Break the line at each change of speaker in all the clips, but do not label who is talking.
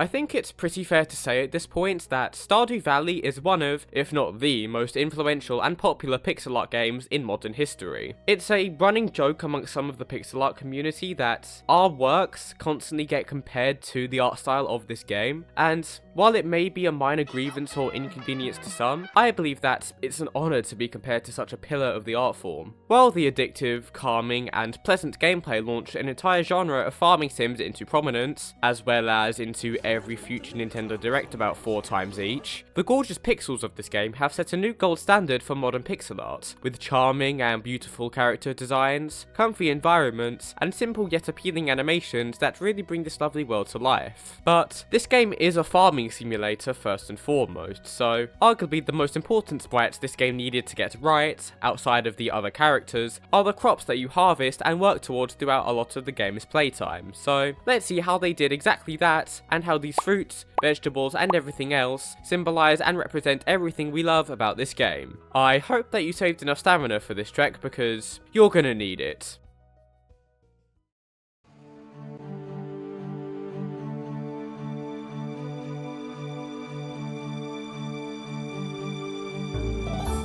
I think it's pretty fair to say at this point that Stardew Valley is one of, if not the, most influential and popular pixel art games in modern history. It's a running joke amongst some of the pixel art community that our works constantly get compared to the art style of this game, and while it may be a minor grievance or inconvenience to some, I believe that it's an honour to be compared to such a pillar of the art form. While the addictive, calming, and pleasant gameplay launched an entire genre of farming sims into prominence, as well as into every future Nintendo Direct about 4 times each, the gorgeous pixels of this game have set a new gold standard for modern pixel art, with charming and beautiful character designs, comfy environments, and simple yet appealing animations that really bring this lovely world to life. But this game is a farming simulator first and foremost, so arguably the most important sprites this game needed to get right, outside of the other characters, are the crops that you harvest and work towards throughout a lot of the game's playtime. So let's see how they did exactly that, and how these fruits, vegetables, and everything else symbolize and represent everything we love about this game. I hope that you saved enough stamina for this trek, because you're gonna need it.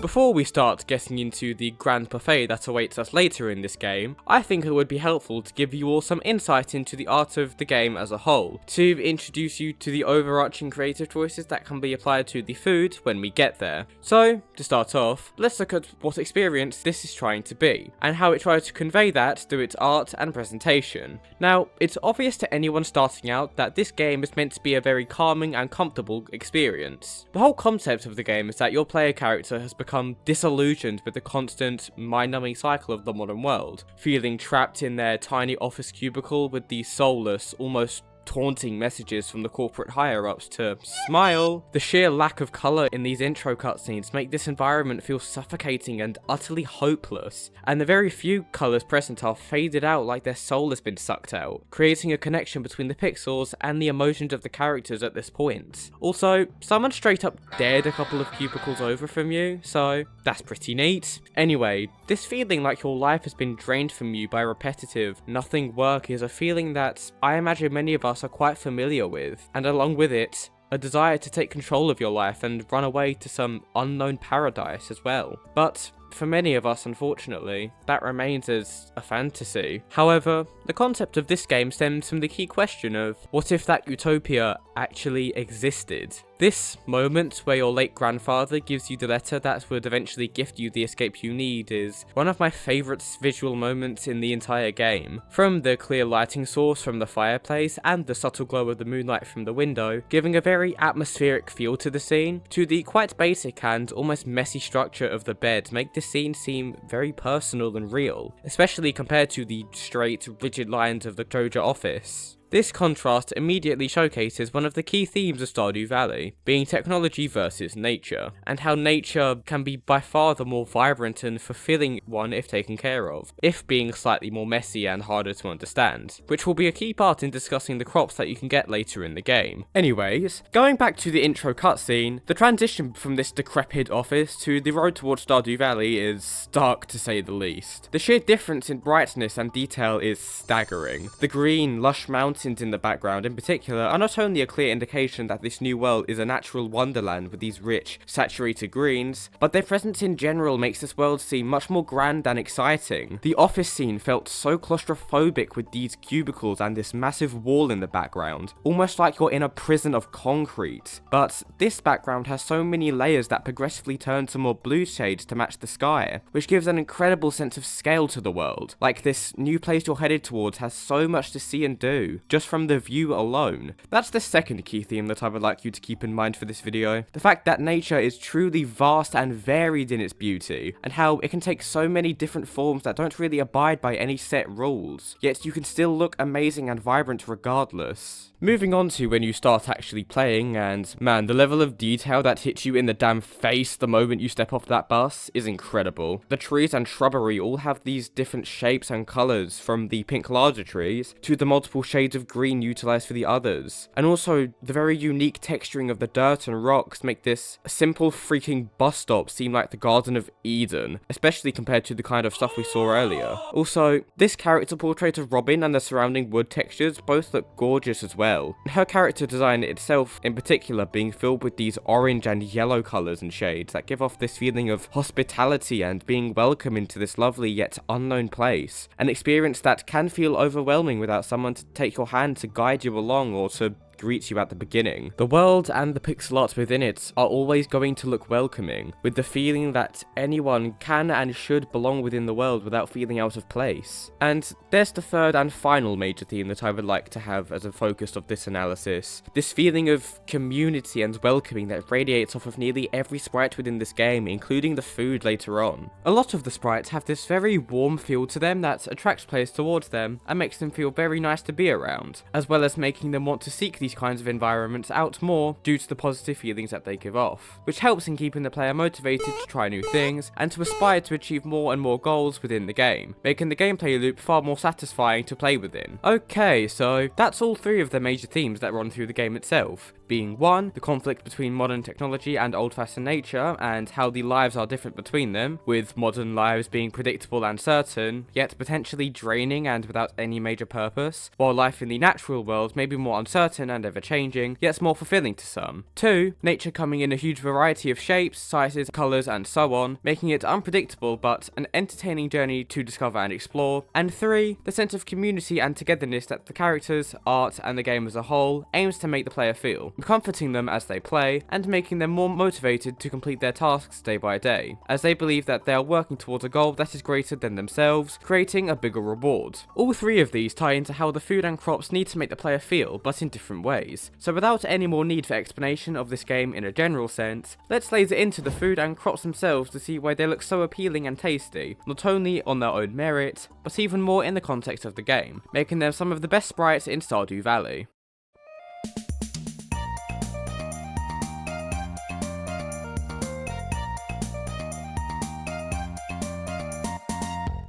Before we start getting into the grand buffet that awaits us later in this game, I think it would be helpful to give you all some insight into the art of the game as a whole, to introduce you to the overarching creative choices that can be applied to the food when we get there. So, to start off, let's look at what experience this is trying to be, and how it tries to convey that through its art and presentation. Now, it's obvious to anyone starting out that this game is meant to be a very calming and comfortable experience. The whole concept of the game is that your player character has become disillusioned with the constant mind-numbing cycle of the modern world, feeling trapped in their tiny office cubicle with the soulless, almost taunting messages from the corporate higher-ups to smile. The sheer lack of colour in these intro cutscenes make this environment feel suffocating and utterly hopeless, and the very few colours present are faded out like their soul has been sucked out, creating a connection between the pixels and the emotions of the characters at this point. Also, someone straight up dared a couple of cubicles over from you, so that's pretty neat. Anyway, this feeling like your life has been drained from you by repetitive, nothing work is a feeling that I imagine many of us are quite familiar with, and along with it, a desire to take control of your life and run away to some unknown paradise as well. But for many of us, unfortunately, that remains as a fantasy. However, the concept of this game stems from the key question of, what if that utopia actually existed? This moment where your late grandfather gives you the letter that would eventually gift you the escape you need is one of my favourite visual moments in the entire game. From the clear lighting source from the fireplace and the subtle glow of the moonlight from the window, giving a very atmospheric feel to the scene, to the quite basic and almost messy structure of the bed make this scene seem very personal and real, especially compared to the straight, rigid lines of the Doja office. This contrast immediately showcases one of the key themes of Stardew Valley, being technology versus nature, and how nature can be by far the more vibrant and fulfilling one if taken care of, if being slightly more messy and harder to understand, which will be a key part in discussing the crops that you can get later in the game. Anyways, going back to the intro cutscene, the transition from this decrepit office to the road towards Stardew Valley is stark to say the least. The sheer difference in brightness and detail is staggering. The green, lush mountains in the background in particular are not only a clear indication that this new world is a natural wonderland with these rich, saturated greens, but their presence in general makes this world seem much more grand and exciting. The office scene felt so claustrophobic with these cubicles and this massive wall in the background, almost like you're in a prison of concrete. But this background has so many layers that progressively turn to more blue shades to match the sky, which gives an incredible sense of scale to the world. Like this new place you're headed towards has so much to see and do, just from the view alone. That's the second key theme that I would like you to keep in mind for this video. The fact that nature is truly vast and varied in its beauty, and how it can take so many different forms that don't really abide by any set rules, yet you can still look amazing and vibrant regardless. Moving on to when you start actually playing, and man, the level of detail that hits you in the damn face the moment you step off that bus is incredible. The trees and shrubbery all have these different shapes and colours, from the pink larger trees to the multiple shades shades of green utilised for the others. And also, the very unique texturing of the dirt and rocks make this simple freaking bus stop seem like the Garden of Eden, especially compared to the kind of stuff we saw earlier. Also, this character portrait of Robin and the surrounding wood textures both look gorgeous as well, and her character design itself in particular being filled with these orange and yellow colours and shades that give off this feeling of hospitality and being welcome into this lovely yet unknown place, an experience that can feel overwhelming without someone to take your hand to guide you along or to greets you at the beginning. The world and the pixel art within it are always going to look welcoming, with the feeling that anyone can and should belong within the world without feeling out of place. And there's the third and final major theme that I would like to have as a focus of this analysis. This feeling of community and welcoming that radiates off of nearly every sprite within this game, including the food later on. A lot of the sprites have this very warm feel to them that attracts players towards them and makes them feel very nice to be around, as well as making them want to seek these kinds of environments out more due to the positive feelings that they give off, which helps in keeping the player motivated to try new things and to aspire to achieve more and more goals within the game, making the gameplay loop far more satisfying to play within. Okay, so that's all three of the major themes that run through the game itself, being 1, the conflict between modern technology and old-fashioned nature, and how the lives are different between them, with modern lives being predictable and certain, yet potentially draining and without any major purpose, while life in the natural world may be more uncertain and ever-changing, yet more fulfilling to some. 2, nature coming in a huge variety of shapes, sizes, colours, and so on, making it unpredictable but an entertaining journey to discover and explore. And 3, the sense of community and togetherness that the characters, art, and the game as a whole aims to make the player feel, comforting them as they play, and making them more motivated to complete their tasks day by day, as they believe that they are working towards a goal that is greater than themselves, creating a bigger reward. All three of these tie into how the food and crops need to make the player feel, but in different ways. So without any more need for explanation of this game in a general sense, let's laser into the food and crops themselves to see why they look so appealing and tasty, not only on their own merit, but even more in the context of the game, making them some of the best sprites in Stardew Valley.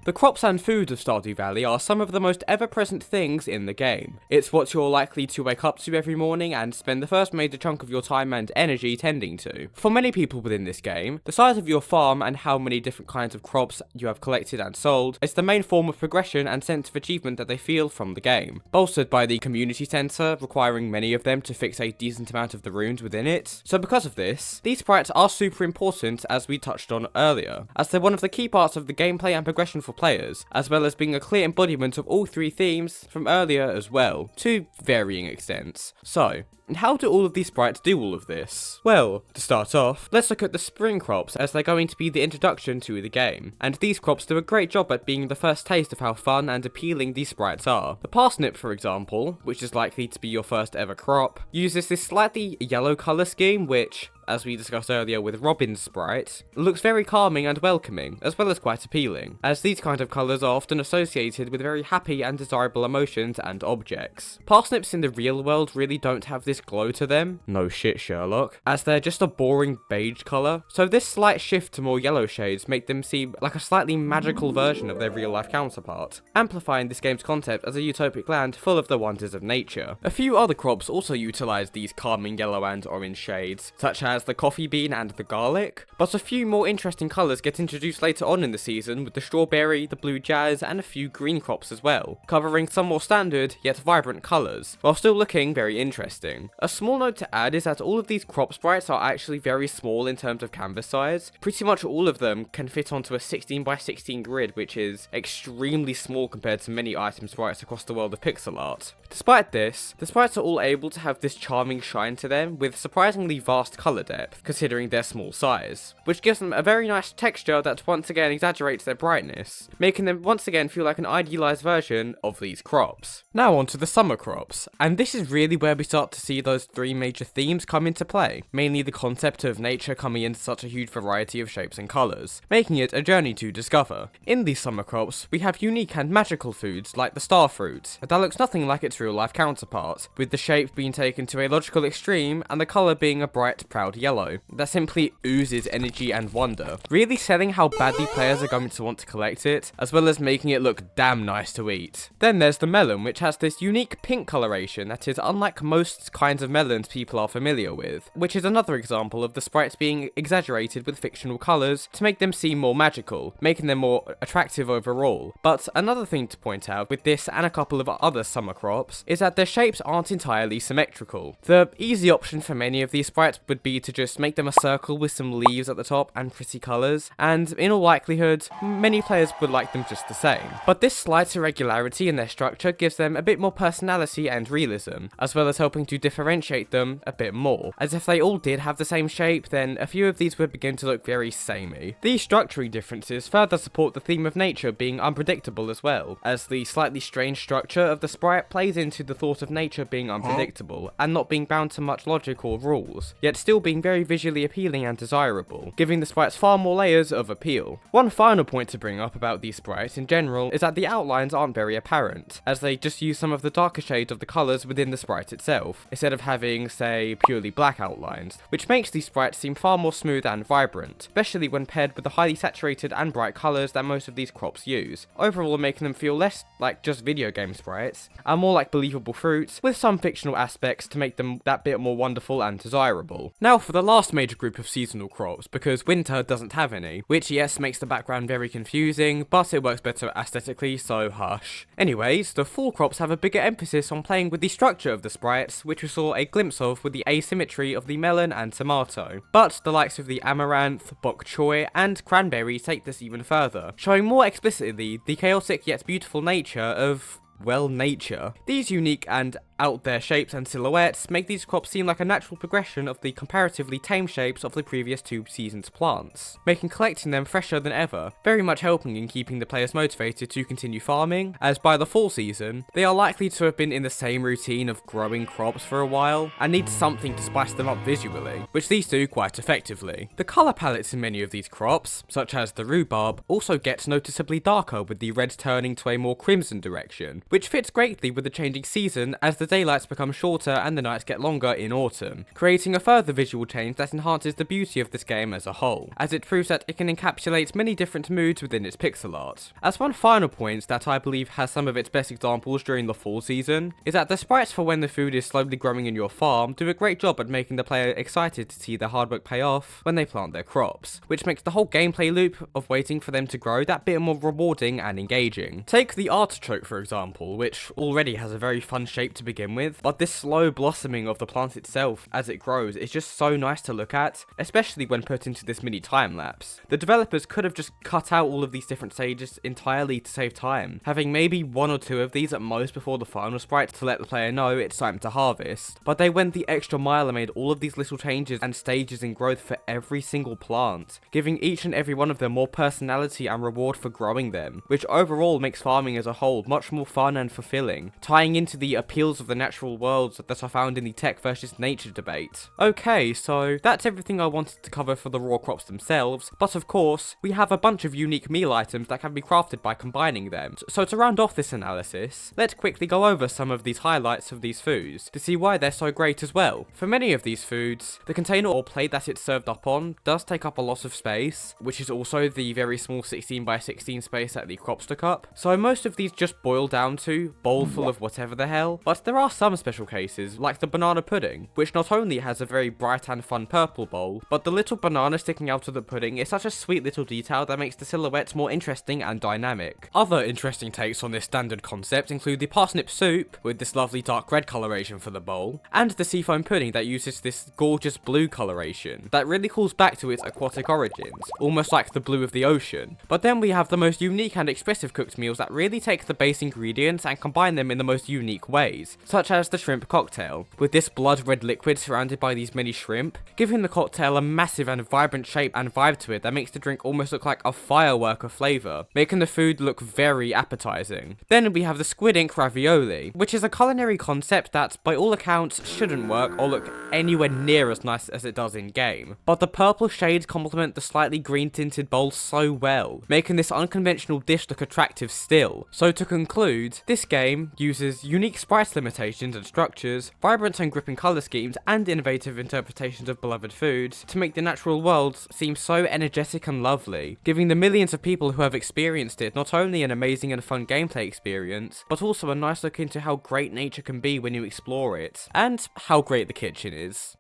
The crops and food of Stardew Valley are some of the most ever-present things in the game. It's what you're likely to wake up to every morning and spend the first major chunk of your time and energy tending to. For many people within this game, the size of your farm and how many different kinds of crops you have collected and sold is the main form of progression and sense of achievement that they feel from the game, bolstered by the community centre requiring many of them to fix a decent amount of the runes within it. So because of this, these sprites are super important, as we touched on earlier, as they're one of the key parts of the gameplay and progression for players, as well as being a clear embodiment of all three themes from earlier as well, to varying extents. So, and how do all of these sprites do all of this? Well, to start off, let's look at the spring crops, as they're going to be the introduction to the game, and these crops do a great job at being the first taste of how fun and appealing these sprites are. The parsnip, for example, which is likely to be your first ever crop, uses this slightly yellow colour scheme which, as we discussed earlier with Robin's sprite, looks very calming and welcoming, as well as quite appealing, as these kind of colours are often associated with very happy and desirable emotions and objects. Parsnips in the real world really don't have this glow to them, no shit Sherlock, as they're just a boring beige colour, so this slight shift to more yellow shades make them seem like a slightly magical version of their real life counterpart, amplifying this game's concept as a utopic land full of the wonders of nature. A few other crops also utilise these calming yellow and orange shades, such as the coffee bean and the garlic, but a few more interesting colours get introduced later on in the season with the strawberry, the blue jazz, and a few green crops as well, covering some more standard yet vibrant colours, while still looking very interesting. A small note to add is that all of these crop sprites are actually very small in terms of canvas size. Pretty much all of them can fit onto a 16 by 16 grid, which is extremely small compared to many item sprites across the world of pixel art. Despite this, the sprites are all able to have this charming shine to them with surprisingly vast colour depth, considering their small size, which gives them a very nice texture that once again exaggerates their brightness, making them once again feel like an idealised version of these crops. Now on to the summer crops, and this is really where we start to see those three major themes come into play, mainly the concept of nature coming into such a huge variety of shapes and colours, making it a journey to discover. In these summer crops, we have unique and magical foods like the star fruit, that looks nothing like its real life counterpart, with the shape being taken to a logical extreme and the colour being a bright, proud yellow that simply oozes energy and wonder, really selling how badly players are going to want to collect it, as well as making it look damn nice to eat. Then there's the melon, which has this unique pink coloration that is unlike most kinds of melons people are familiar with, which is another example of the sprites being exaggerated with fictional colours to make them seem more magical, making them more attractive overall. But another thing to point out with this and a couple of other summer crops is that their shapes aren't entirely symmetrical. The easy option for many of these sprites would be to just make them a circle with some leaves at the top and pretty colours, and in all likelihood, many players would like them just the same. But this slight irregularity in their structure gives them a bit more personality and realism, as well as helping to differentiate them a bit more, as if they all did have the same shape, then a few of these would begin to look very samey. These structuring differences further support the theme of nature being unpredictable as well, as the slightly strange structure of the sprite plays into the thought of nature being unpredictable, and not being bound to much logic or rules, yet still being very visually appealing and desirable, giving the sprites far more layers of appeal. One final point to bring up about these sprites in general is that the outlines aren't very apparent, as they just use some of the darker shades of the colours within the sprite itself, instead of having, say, purely black outlines, which makes these sprites seem far more smooth and vibrant, especially when paired with the highly saturated and bright colours that most of these crops use, overall making them feel less like just video game sprites, and more like believable fruits, with some fictional aspects to make them that bit more wonderful and desirable. Now for the last major group of seasonal crops, because winter doesn't have any, which yes makes the background very confusing, but it works better aesthetically, so hush. Anyways, the fall crops have a bigger emphasis on playing with the structure of the sprites, which we saw a glimpse of with the asymmetry of the melon and tomato. But the likes of the amaranth, bok choy, and cranberry take this even further, showing more explicitly the chaotic yet beautiful nature of, well, nature. These unique and out there shapes and silhouettes make these crops seem like a natural progression of the comparatively tame shapes of the previous two seasons' plants, making collecting them fresher than ever, very much helping in keeping the players motivated to continue farming, as by the fall season, they are likely to have been in the same routine of growing crops for a while, and need something to spice them up visually, which these do quite effectively. The colour palettes in many of these crops, such as the rhubarb, also gets noticeably darker, with the red turning to a more crimson direction, which fits greatly with the changing season as the daylights become shorter and the nights get longer in autumn, creating a further visual change that enhances the beauty of this game as a whole, as it proves that it can encapsulate many different moods within its pixel art. As one final point that I believe has some of its best examples during the fall season, is that the sprites for when the food is slowly growing in your farm do a great job at making the player excited to see their hard work pay off when they plant their crops, which makes the whole gameplay loop of waiting for them to grow that bit more rewarding and engaging. Take the artichoke for example, which already has a very fun shape to begin with, but this slow blossoming of the plant itself as it grows is just so nice to look at, especially when put into this mini time lapse. The developers could have just cut out all of these different stages entirely to save time, having maybe one or two of these at most before the final sprite to let the player know it's time to harvest, but they went the extra mile and made all of these little changes and stages in growth for every single plant, giving each and every one of them more personality and reward for growing them, which overall makes farming as a whole much more fun and fulfilling, tying into the appeals of the natural worlds that are found in the tech versus nature debate. Okay, so that's everything I wanted to cover for the raw crops themselves, but of course, we have a bunch of unique meal items that can be crafted by combining them. So to round off this analysis, let's quickly go over some of these highlights of these foods, to see why they're so great as well. For many of these foods, the container or plate that it's served up on does take up a lot of space, which is also the very small 16 by 16 space that the crops took up, so most of these just boil down to bowl full of whatever the hell, but there are some special cases, like the banana pudding, which not only has a very bright and fun purple bowl, but the little banana sticking out of the pudding is such a sweet little detail that makes the silhouette more interesting and dynamic. Other interesting takes on this standard concept include the parsnip soup, with this lovely dark red coloration for the bowl, and the seafoam pudding that uses this gorgeous blue coloration, that really calls back to its aquatic origins, almost like the blue of the ocean. But then we have the most unique and expressive cooked meals that really take the base ingredients and combine them in the most unique ways, such as the shrimp cocktail, with this blood red liquid surrounded by these mini shrimp, giving the cocktail a massive and vibrant shape and vibe to it that makes the drink almost look like a firework of flavour, making the food look very appetizing. Then we have the squid ink ravioli, which is a culinary concept that, by all accounts, shouldn't work or look anywhere near as nice as it does in game, but the purple shades complement the slightly green tinted bowl so well, making this unconventional dish look attractive still. So to conclude, this game uses unique sprites limitations and structures, vibrant and gripping colour schemes, and innovative interpretations of beloved foods to make the natural worlds seem so energetic and lovely, giving the millions of people who have experienced it not only an amazing and fun gameplay experience, but also a nice look into how great nature can be when you explore it, and how great the kitchen is.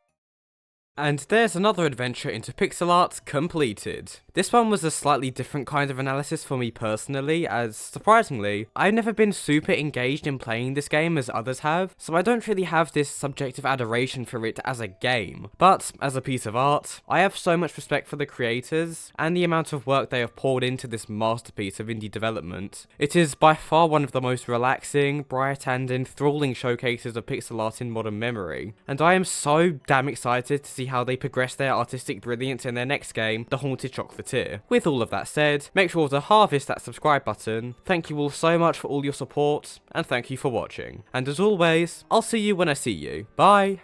And there's another adventure into pixel art completed. This one was a slightly different kind of analysis for me personally, as, surprisingly, I've never been super engaged in playing this game as others have, so I don't really have this subjective adoration for it as a game. But, as a piece of art, I have so much respect for the creators, and the amount of work they have poured into this masterpiece of indie development. It is by far one of the most relaxing, bright, and enthralling showcases of pixel art in modern memory, and I am so damn excited to see how they progress their artistic brilliance in their next game, The Haunted Chocolatier. With all of that said, make sure to harvest that subscribe button. Thank you all so much for all your support, and thank you for watching. And as always, I'll see you when I see you. Bye!